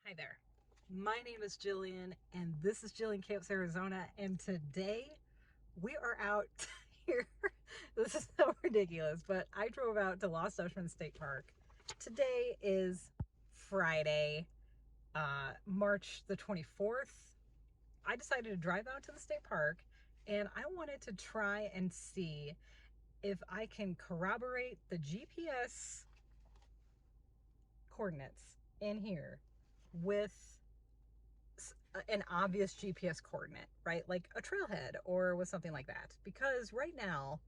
Hi there. My name is Jillian and this is Jillian Camps, Arizona, and today we are out here. This is so ridiculous, but I drove out to Lost Dutchman State Park. Today is Friday, March the 24th. I decided to drive out to the state park and I wanted to try and see if I can corroborate the GPS coordinates in here with an obvious GPS coordinate, right? Like a trailhead or with something like that. Because right now,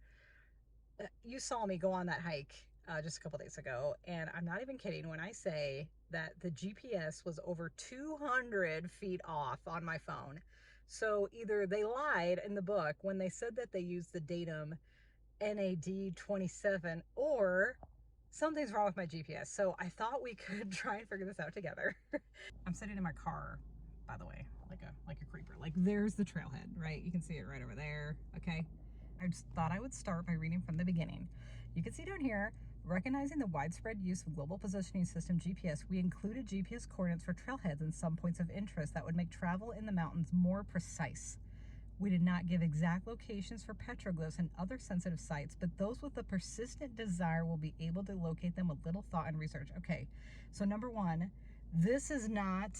you saw me go on that hike just a couple days ago, and I'm not even kidding when I say that the GPS was over 200 feet off on my phone. So either they lied in the book when they said that they used the datum NAD27, or something's wrong with my GPS. So I thought we could try and figure this out together. I'm sitting in my car, by the way, like a creeper. Like there's the trailhead, right? You can see it right over there, okay? I just thought I would start by reading from the beginning. You can see down here, recognizing the widespread use of Global Positioning System GPS, we included GPS coordinates for trailheads and some points of interest that would make travel in the mountains more precise. We did not give exact locations for petroglyphs and other sensitive sites, but those with a persistent desire will be able to locate them with little thought and research. Okay, so number one, this is not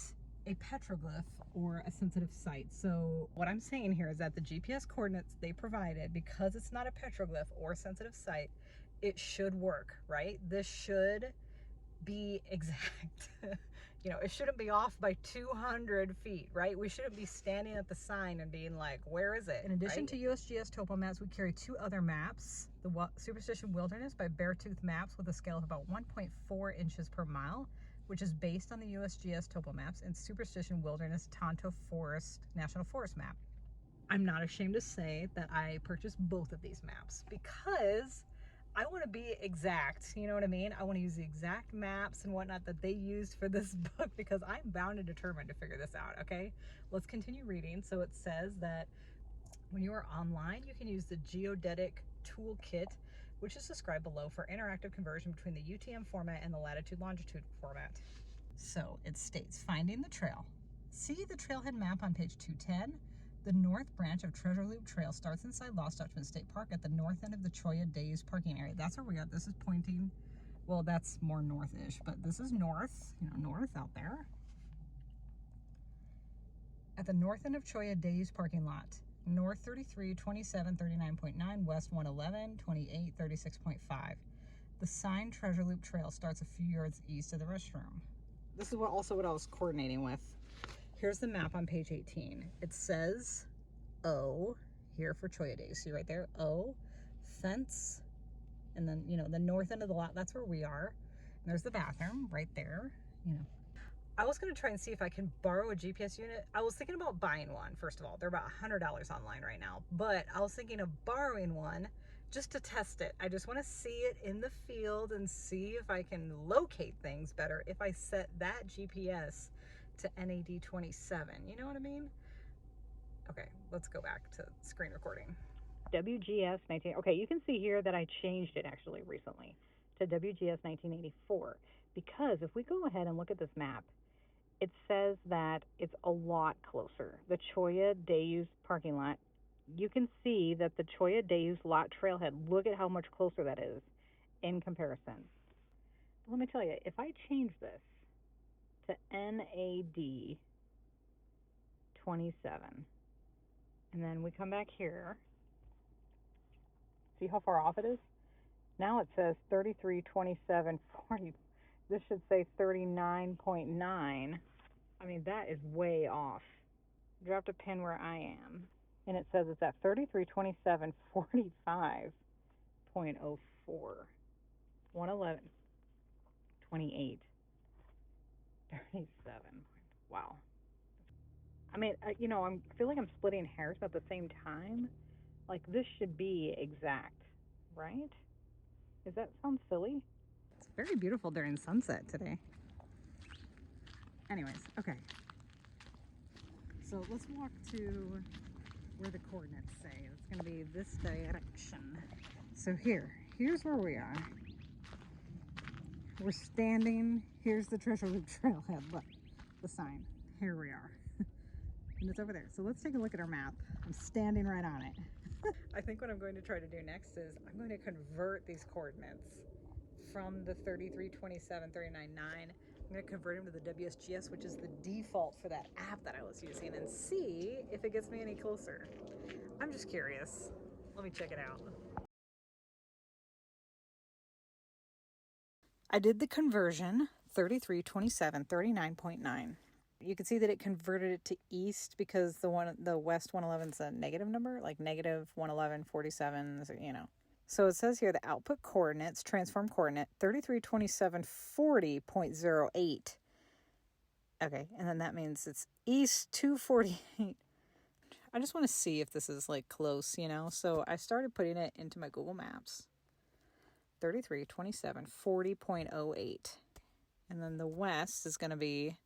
a petroglyph or a sensitive site. So what I'm saying here is that the GPS coordinates they provided, because it's not a petroglyph or sensitive site, it should work, right? This should be exact. You know, it shouldn't be off by 200 feet, right? We shouldn't be standing at the sign and being like, where is it? In addition to USGS topo maps, we carry two other maps, the Superstition Wilderness by Beartooth Maps with a scale of about 1.4 inches per mile, which is based on the USGS topo maps, and Superstition Wilderness Tonto Forest National Forest map. I'm not ashamed to say that I purchased both of these maps because I want to be exact, you know what I mean? I want to use the exact maps and whatnot that they used for this book because I'm bound and determined to figure this out, okay? Let's continue reading. So it says that when you are online, you can use the Geodetic Toolkit, which is described below, for interactive conversion between the UTM format and the latitude-longitude format. So it states, finding the trail. See the trailhead map on page 210. The north branch of Treasure Loop Trail starts inside Lost Dutchman State Park at the north end of the Cholla Days parking area. That's where we are. This is pointing, well, that's more north-ish, but this is north, you know, north out there. At the north end of Cholla Days parking lot. North 33, 27, 39.9, west 111, 28, 36.5. The signed Treasure Loop Trail starts a few yards east of the restroom. This is also what I was coordinating with. Here's the map on page 18. It says O here for Cholla Days. See right there? O, fence, and then, you know, the north end of the lot, that's where we are. And there's the bathroom right there, you know. I was going to try and see if I can borrow a GPS unit. I was thinking about buying one, first of all. They're about $100 online right now. But I was thinking of borrowing one just to test it. I just want to see it in the field and see if I can locate things better if I set that GPS to NAD27. You know what I mean? Okay, let's go back to screen recording. WGS 19, okay, you can see here that I changed it actually recently to WGS 1984, because if we go ahead and look at this map, it says that it's a lot closer. The Cholla Days parking lot, you can see that the Cholla Days lot trailhead, look at how much closer that is in comparison. But let me tell you, if I change this to NAD 27, and then we come back here, see how far off it is? Now it says 33, 27, 40. This should say 39.9. I mean, that is way off. Dropped a pin where I am. And it says it's at 33, 27, 45.04. 111, 28, 37. Wow. I mean, you know, I feel like I'm splitting hairs, but at the same time, like, this should be exact, right? Does that sound silly? It's very beautiful during sunset today. Anyways, okay. So let's walk to where the coordinates say. It's going to be this direction. So here's where we are. We're standing. Here's the Treasure Loop Trailhead. Look, the sign. Here we are. And it's over there. So let's take a look at our map. I'm standing right on it. I think what I'm going to try to do next is I'm going to convert these coordinates from the 3327, 399. I'm going to convert them to the WSGS, which is the default for that app that I was using, and see if it gets me any closer. I'm just curious. Let me check it out. I did the conversion, 3327, 39.9. You can see that it converted it to east because the west 111 is a negative number, like negative 111, 47, you know. So it says here the output coordinates, transform coordinate, 332740.08. Okay, and then that means it's east 248. I just want to see if this is like close, you know. So I started putting it into my Google Maps. 332740.08. And then the west is going to be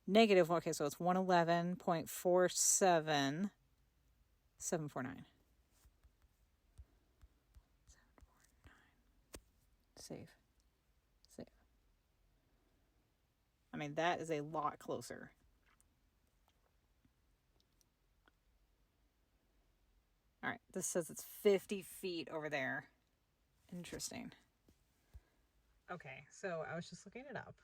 negative, okay, so it's 111.47749. Save. I mean, that is a lot closer. All right, this says it's 50 feet over there. Interesting. Okay, so I was just looking it up.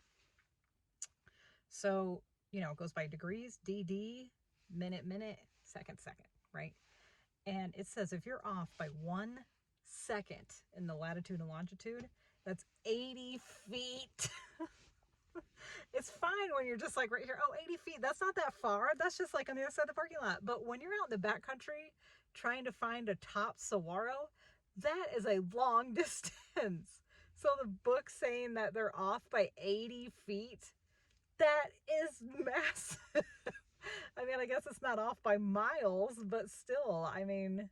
So, you know, it goes by degrees, DD, minute, second, right? And it says if you're off by 1 second in the latitude and longitude, that's 80 feet. It's fine when you're just like right here. Oh, 80 feet. That's not that far. That's just like on the other side of the parking lot. But when you're out in the backcountry trying to find a top saguaro, that is a long distance. So the book saying that they're off by 80 feet, that is massive. I mean, I guess it's not off by miles, but still, I mean,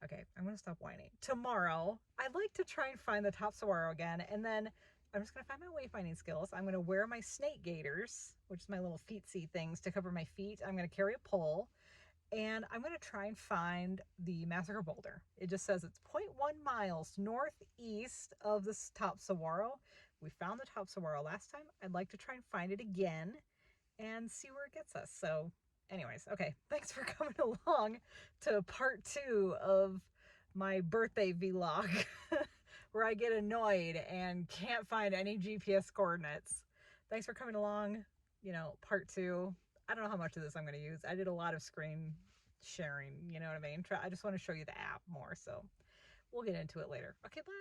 okay, I'm going to stop whining. Tomorrow, I'd like to try and find the top saguaro again, and then I'm just going to find my wayfinding skills. I'm going to wear my snake gaiters, which is my little feetsy things to cover my feet. I'm going to carry a pole, and I'm going to try and find the massacre boulder. It just says it's 0.1 miles northeast of this top saguaro. We found the top saguaro last time. I'd like to try and find it again and see where it gets us. So anyways, okay, thanks for coming along to part 2 of my birthday vlog where I get annoyed and can't find any GPS coordinates. Thanks for coming along, you know, part 2. I don't know how much of this I'm going to use. I did a lot of screen sharing, you know what I mean? I just want to show you the app more, so we'll get into it later. Okay, bye.